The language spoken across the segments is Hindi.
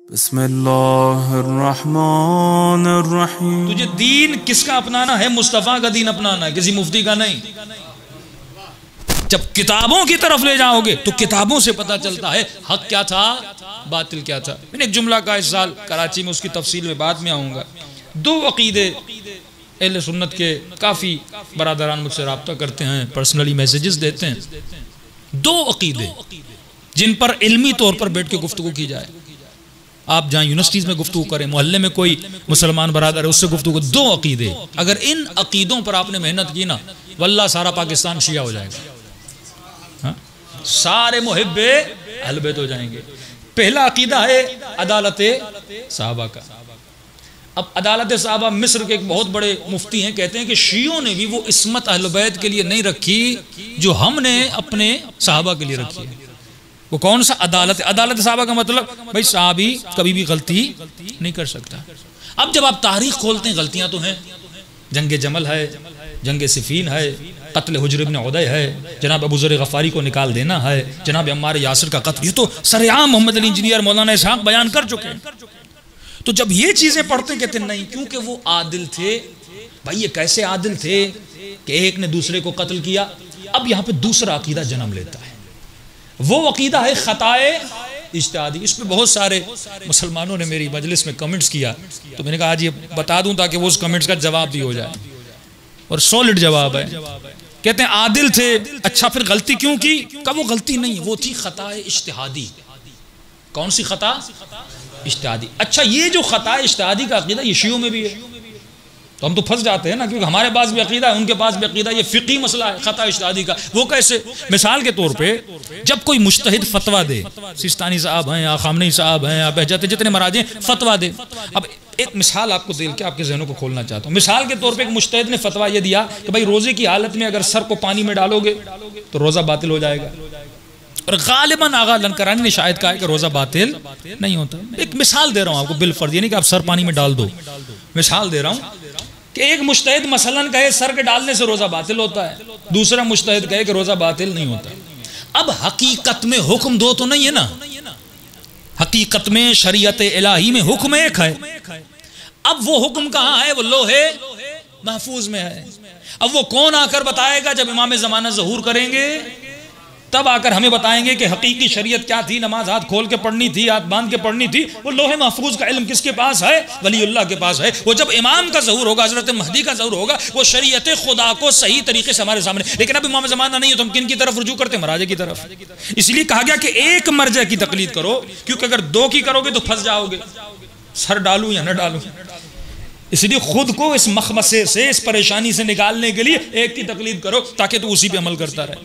बिस्मिल्लाहिर्रहमानिर्रहीम। तुझे दीन किसका अपनाना है? मुस्तफ़ा का दीन अपनाना है, किसी मुफ्ती का नहीं। जब किताबों की तरफ ले जाओगे तो किताबों से पता चलता है हक क्या था, बातिल क्या था। मैंने एक जुमला कहा इस साल कराची में, उसकी तफसील में बाद में आऊँगा। दो अकीदे अहले सुन्नत के काफ़ी बरादरान मुझसे रब्ता करते हैं, पर्सनली मैसेजेस देते हैं। दो अकीदे जिन पर इल्मी तौर पर बैठ के गुफ्तगू की जाए। आप जहाँ यूनिवर्सिटीज़ में गुफ्तगू करें, मोहल्ले में कोई मुसलमान बरादर है उससे गुफ्तगू, दो अकीदे, अगर इन अकीदों पर आपने मेहनत की ना, वल्लाह सारा पाकिस्तान शिया हो जाएगा। हाँ? सारे मुहिब्बे अहले बैत हो जाएंगे। पहला अकीदा है अदालत सहाबा का। अब अदालत सहाबा मिस्र के एक बहुत बड़े मुफ्ती हैं, कहते हैं कि शियों ने भी वो इस्मत अहले बैत के लिए नहीं रखी जो हमने अपने सहाबा के लिए रखी है। वो कौन सा अदालत? अदालत सहाबा का मतलब भाई साहबी कभी भी गलती नहीं कर सकता। अब जब आप तारीख खोलते हैं, गलतियां तो हैं। जंग जमल है, जंग सिफीन है, कत्ल हुज्र इब्न उदय है, जनाब अबू ज़र गफ़ारी को निकाल देना है, जनाब अम्मार यासिर का कत्ल, ये तो सरेआम मोहम्मद अली इंजीनियर मौलाना इसहाक बयान कर चुके हैं। तो जब ये चीजें पढ़ते कहते नहीं, क्योंकि वो आदिल थे। भाई ये कैसे आदिल थे कि एक ने दूसरे को कत्ल किया। अब यहाँ पे दूसरा अकीदा जन्म लेता है, वो अकीदा है खताए इज्तिहादी। इस पे बहुत सारे मुसलमानों ने मेरी मजलिस में कमेंट्स किया, तो मैंने कहा आज ये बता दूं ताकि वो उस कमेंट्स का जवाब भी हो जाए, और सॉलिड जवाब है। कहते हैं आदिल थे, अच्छा फिर गलती क्यों की? कब वो गलती नहीं, वो थी खताए इज्तिहादी। कौन सी खता? इज्तिहादी। अच्छा ये जो खताए इज्तिहादी का अकीदा ये शियों में भी है, तो हम तो फंस जाते हैं ना, क्योंकि हमारे पास भी अकीदा है, उनके पास भी अकीदा। ये फिकी मसला है खता इज्तिहादी का। वो कैसे? मिसाल के तौर पे जब कोई मुज्तहिद फतवा दे, सिस्तानी साहब हैं या खामनी साहब हैं या बहजत जितने मराजे फतवा दे। अब एक मिसाल आपको दे के आपके जहनों को खोलना चाहता हूँ। मिसाल के तौर पे एक मुज्तहिद ने फतवा ये दिया कि भाई रोजे की हालत में अगर सर को पानी में डालोगे तो रोजा बातिल हो जाएगा, और गालिबन आगा लनकरानी ने शायद कहा है कि रोजा बातिल नहीं होता। एक मिसाल दे रहा हूँ आपको, बिलफर्ज, यानी कि आप सर पानी में डाल दो। मिसाल दे रहा हूँ कि एक मुज्तहिद मसलन कहे सर के डालने से रोजा बातिल होता है, दूसरा मुज्तहिद कहे कि रोजा बातिल नहीं होता। अब हकीकत में हुक्म दो तो नहीं है ना, हकीकत में शरीयत इलाही में हुक्म एक है। अब वो हुक्म कहाँ है? वो लोहे महफूज में है। अब वो कौन आकर बताएगा? जब इमाम ज़माना ज़हूर करेंगे तब आकर हमें बताएंगे कि हकीकी शरीयत क्या थी। नमाज हाथ खोल के पढ़नी थी, हाथ बांध के पढ़नी थी। वो लोहे महफूज का इल्म किसके पास है? वलीउल्लाह के पास है। वो जब इमाम का ज़हूर होगा, हज़रत महदी का ज़हूर होगा, वो शरीयत खुदा को सही तरीके से हमारे सामने। लेकिन अब इमाम ज़माना नहीं है तो हम किन की तरफ रुजू करते हैं? मराजे की तरफ। इसलिए कहा गया कि एक मर्जा की तकलीद करो, क्योंकि अगर दो की करोगे तो फंस जाओगे। सर डालूं या न डालूं, इसलिए खुद को इस मखमसे से, इस परेशानी से निकालने के लिए एक की तकलीद करो ताकि तू उसी पे अमल करता रहे।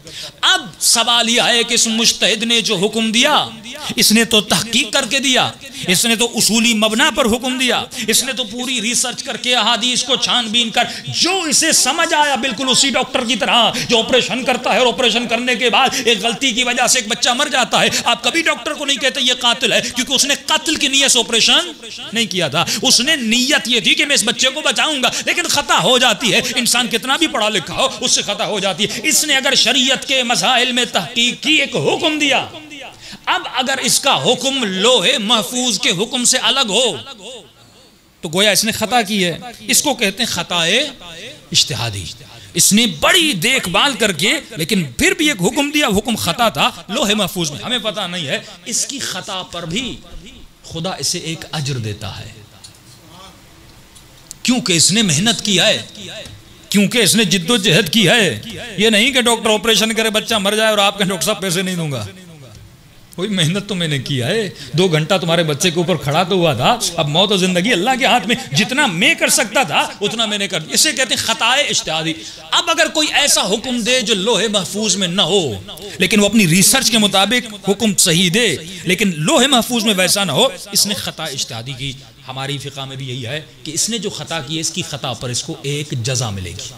अब सवाल यह है कि इस मुज्तहिद ने जो हुक्म दिया, इसने तो तहकीक करके दिया, इसने तो उसूली मबना पर हुक्म दिया, इसने तो पूरी रिसर्च करके अहादीस को छानबीन कर जो इसे समझ आया, बिल्कुल उसी डॉक्टर की तरह जो ऑपरेशन करता है और ऑपरेशन करने के बाद एक गलती की वजह से एक बच्चा मर जाता है। आप कभी डॉक्टर को नहीं कहते ये कातिल है, क्योंकि उसने कत्ल की नीयत से ऑपरेशन नहीं किया था। उसने नीयत ये थी कि मैं इस बच्चे को बचाऊंगा, लेकिन खता हो जाती है। इंसान कितना भी पढ़ा लिखा हो उससे खता हो जाती है। इसने अगर शरीयत के मसाइल में तहकीक की, एक हुक्म दिया, अब अगर इसका हुक्म लोहे महफूज के हुक्म से अलग हो तो गोया इसने खता की है। इसको कहते हैं खताए इज्तिहादी। इसने बड़ी देखभाल करके लेकिन फिर भी एक हुक्म दिया, हुक्म खता था लोहे महफूज में, हमें पता नहीं है। इसकी खता पर भी खुदा इसे एक अजर देता है, क्योंकि इसने मेहनत की है, क्योंकि इसने जिद्दोजहद की है। ये नहीं कि डॉक्टर ऑपरेशन करे, बच्चा मर जाए और आपके डॉक्टर साहब पैसे नहीं दूंगा। कोई मेहनत तो मैंने किया है, 2 घंटा तुम्हारे बच्चे के ऊपर खड़ा तो हुआ था। अब मौत और जिंदगी अल्लाह के हाथ में, जितना मैं कर सकता था उतना मैंने कर दिया। इसे कहते हैं खताए इज्तिहादी। अब अगर कोई ऐसा हुक्म दे जो लोहे महफूज में ना हो, लेकिन वो अपनी रिसर्च के मुताबिक हुक्म सही दे, लेकिन लोहे महफूज में वैसा ना हो, इसने खता इज्तिहादी की। हमारी फिक़ा में भी यही है कि इसने जो खता की है, इसकी खता पर इसको एक जजा मिलेगी।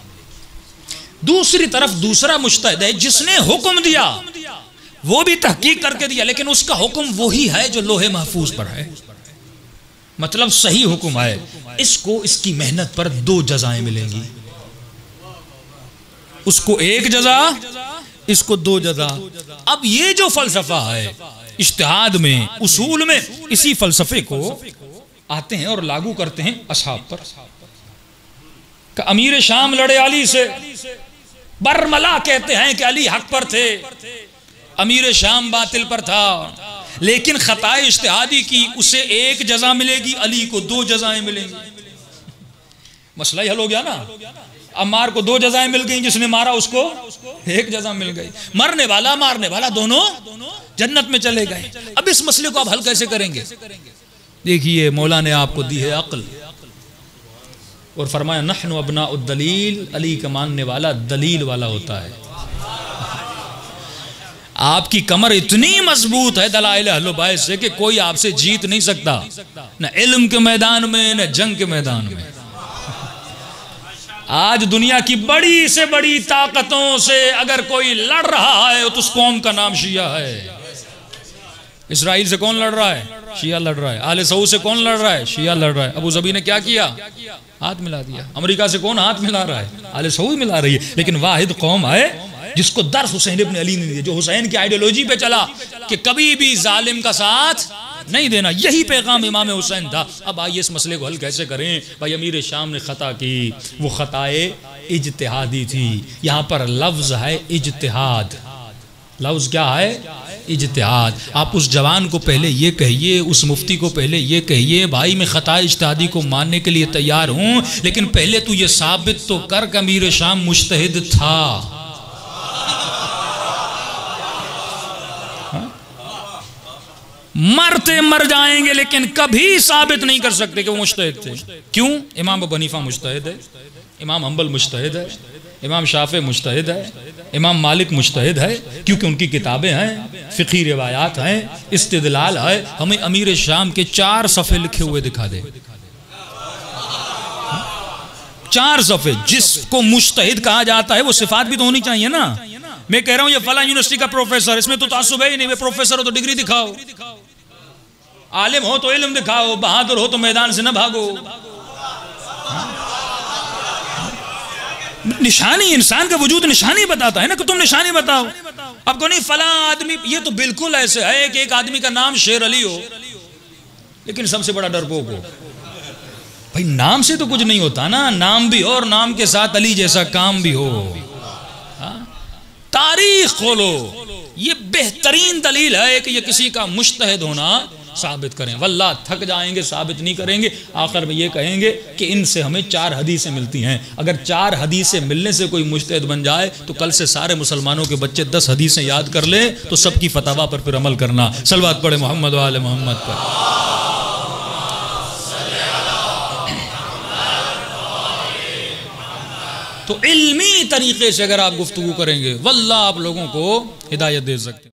दूसरी तरफ दूसरा मुज्तहिद है जिसने हुक्म दिया, वो भी तहकीक करके दिया, लेकिन उसका हुक्म वही है जो लोहे महफूज पर है, मतलब सही हुक्म है। इसको इसकी मेहनत पर 2 जजाएं मिलेंगी। उसको एक जजा, इसको 2 जजा। अब ये जो फलसफा है इज्तिहाद में, उसूल में, इसी फलसफे को आते हैं और लागू करते हैं असहाब पर। का अमीर शाम लड़े अली से, बरमला कहते हैं कि अली हक पर थे, अमीर शाम बातिल पर था, लेकिन खताए इज्तिहादी की उसे 1 जजा मिलेगी, अली को 2 जजाएं मिलेंगी। मसला ही हल हो गया ना। अम्मार को 2 जजाएं मिल गई, जिसने मारा उसको 1 जजा मिल गई। मरने वाला मारने वाला दोनों जन्नत में चले गए। अब इस मसले को आप हल कैसे करेंगे? देखिए, मौला ने आपको दी है अक्ल और फरमाया नहनु अबना उद्दलील, अली का मानने वाला दलील वाला होता है। आपकी कमर इतनी मजबूत है दलाइल अहले बैत से कि कोई आपसे जीत नहीं सकता, न इल्म के मैदान में न जंग के मैदान में। आज दुनिया की बड़ी से बड़ी ताकतों से अगर कोई लड़ रहा है तो उस कौम का नाम शिया है। इसराइल से कौन लड़ रहा है? शिया लड़ रहा है। आले सऊद से कौन लड़ रहा है? शिया लड़ रहा है। अबू ज़बी ने क्या किया? हाथ मिला दिया। अमेरिका से कौन हाथ मिला रहा है? आले सऊद मिला रही है। लेकिन वाहिद कौम है जिसको दर्स हुसैन इब्न अली ने दिया, जो हुसैन की आइडियोलॉजी पे चला कि कभी भी जालिम का साथ नहीं देना। यही पैगाम इमाम हुसैन था। अब आइए इस मसले को हल कैसे करें? भाई अमीर शाम ने खता की, वो खताए इज्तिहादी थी। यहाँ पर लफ्ज है इज्तिहाद। लफ्ज क्या है? इज्तिहाद। आप उस जवान को पहले ये कहिए, उस मुफ्ती को पहले ये कहिए, भाई मैं खता इज्तिहादी को मानने के लिए तैयार हूँ, लेकिन पहले तू ये साबित तो कर कि अमीर शाम मुज्तहिद था। मरते मर जाएंगे लेकिन कभी साबित नहीं कर सकते कि वो मुज्तहिद थे। क्यों? इमाम अबू हनीफा मुज्तहिद है, इमाम हम्बल मुज्तहिद है, इमाम शाफी मुज्तहिद है, इमाम मालिक मुज्तहिद है, क्योंकि उनकी किताबें हैं, फ़िक़ही रिवायात हैं, इस्तिदलाल है। हमें अमीर शाम के 4 सफ़े लिखे हुए दिखा दे। 4 सफ़े। जिसको मुज्तहिद कहा जाता है वो सिफात भी तो होनी चाहिए ना। मैं कह रहा हूं ये फला यूनिवर्सिटी का प्रोफेसर, इसमें तो तासुब है ही नहीं। प्रोफेसर हो तो डिग्री दिखाओ, आलिम हो तो इल्म दिखाओ, बहादुर हो तो मैदान से न भागो। निशानी, इंसान का वजूद निशानी बताता है ना, कि तुम निशानी बताओ। अब को नहीं फला आदमी, ये तो बिल्कुल ऐसे है कि एक आदमी का नाम शेर अली हो लेकिन सबसे बड़ा डरपोक हो। भाई नाम से तो कुछ नहीं होता ना, नाम भी हो और नाम के साथ अली जैसा काम भी हो। तारीख खोलो, ये बेहतरीन दलील है कि ये किसी का मुज्तहिद होना साबित करें। वल्लाह थक जाएंगे, साबित नहीं करेंगे। आखिर में ये कहेंगे कि इनसे हमें 4 हदीसें मिलती हैं। अगर 4 हदीसें मिलने से कोई मुज्तहिद बन जाए तो कल से सारे मुसलमानों के बच्चे 10 हदीसें याद कर ले तो सबकी फतवा पर फिर अमल करना। सलवात पढ़े मोहम्मद वाले मोहम्मद पर। तो इल्मी तरीके से अगर आप गुफ्तगू करेंगे, वल्लाह आप लोगों को हिदायत दे सकते हैं।